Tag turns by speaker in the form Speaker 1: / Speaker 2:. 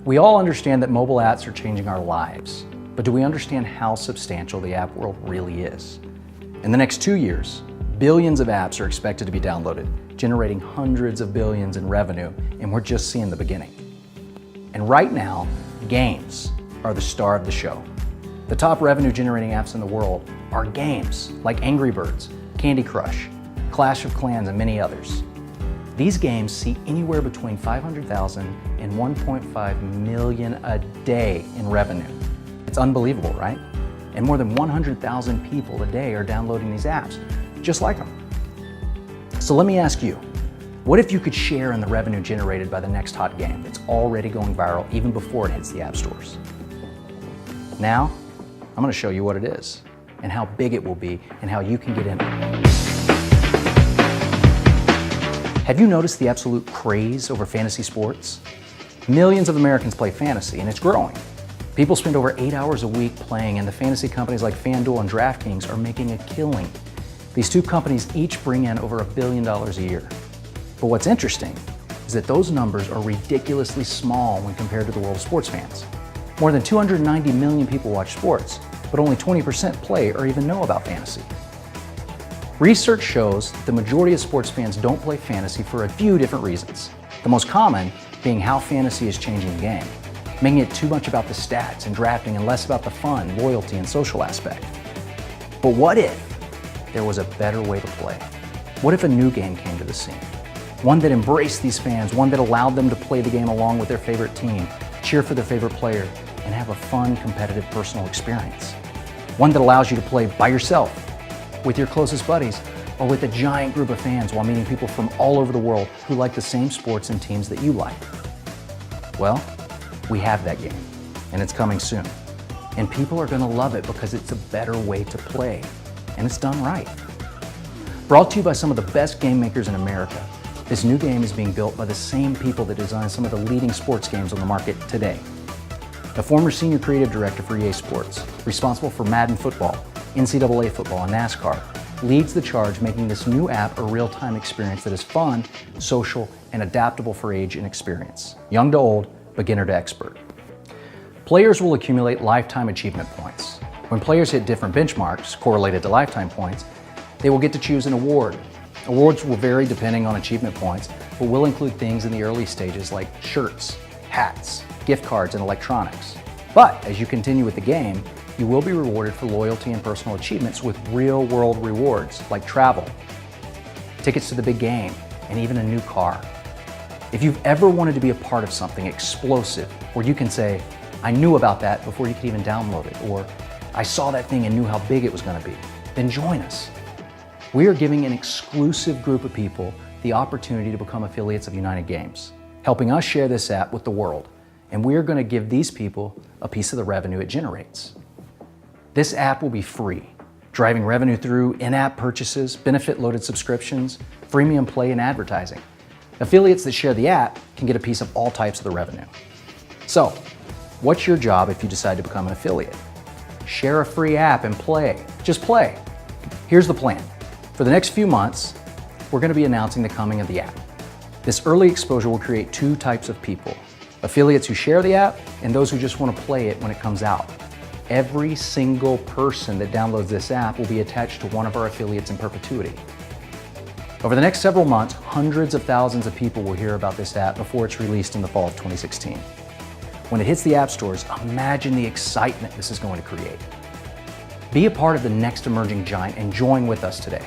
Speaker 1: We all understand that mobile apps are changing our lives, but do we understand how substantial the app world really is? In the next 2 years, billions of apps are expected to be downloaded, generating hundreds of billions in revenue, and we're just seeing the beginning. And right now, games are the star of the show. The top revenue-generating apps in the world are games like Angry Birds, Candy Crush, Clash of Clans, and many others. These games see anywhere between 500,000 and 1.5 million a day in revenue. It's unbelievable, right? And more than 100,000 people a day are downloading these apps, just like them. So let me ask you, what if you could share in the revenue generated by the next hot game that's already going viral even before it hits the app stores? Now, I'm going to show you what it is and how big it will be and how you can get in it. Have you noticed the absolute craze over fantasy sports? Millions of Americans play fantasy, and it's growing. People spend over 8 hours a week playing, and the fantasy companies like FanDuel and DraftKings are making a killing. These two companies each bring in over $1 billion a year. But what's interesting is that those numbers are ridiculously small when compared to the world of sports fans. More than 290 million people watch sports, but only 20% play or even know about fantasy. Research shows that the majority of sports fans don't play fantasy for a few different reasons. The most common being how fantasy is changing the game, making it too much about the stats and drafting and less about the fun, loyalty, and social aspect. But what if there was a better way to play? What if a new game came to the scene? One that embraced these fans, one that allowed them to play the game along with their favorite team, cheer for their favorite player, and have a fun, competitive, personal experience. One that allows you to play by yourself, with your closest buddies, or with a giant group of fans while meeting people from all over the world who like the same sports and teams that you like. Well, we have that game, and it's coming soon. And people are gonna love it because it's a better way to play, and it's done right. Brought to you by some of the best game makers in America, this new game is being built by the same people that design some of the leading sports games on the market today. A former senior creative director for EA Sports, responsible for Madden football, NCAA football, and NASCAR, leads the charge making this new app a real-time experience that is fun, social, and adaptable for age and experience. Young to old, beginner to expert. Players will accumulate lifetime achievement points. When players hit different benchmarks correlated to lifetime points, they will get to choose an award. Awards will vary depending on achievement points, but will include things in the early stages like shirts, hats, gift cards, and electronics. But as you continue with the game, you will be rewarded for loyalty and personal achievements with real-world rewards like travel, tickets to the big game, and even a new car. If you've ever wanted to be a part of something explosive, where you can say, I knew about that before you could even download it, or I saw that thing and knew how big it was going to be, then join us. We are giving an exclusive group of people the opportunity to become affiliates of United Games, helping us share this app with the world, and we are going to give these people a piece of the revenue it generates. This app will be free, driving revenue through in-app purchases, benefit-loaded subscriptions, freemium play, and advertising. Affiliates that share the app can get a piece of all types of the revenue. So, what's your job if you decide to become an affiliate? Share a free app and play. Just play. Here's the plan. For the next few months, we're going to be announcing the coming of the app. This early exposure will create two types of people: affiliates who share the app and those who just want to play it when it comes out. Every single person that downloads this app will be attached to one of our affiliates in perpetuity. Over the next several months, hundreds of thousands of people will hear about this app before it's released in the fall of 2016. When it hits the app stores, imagine the excitement this is going to create. Be a part of the next emerging giant and join with us today.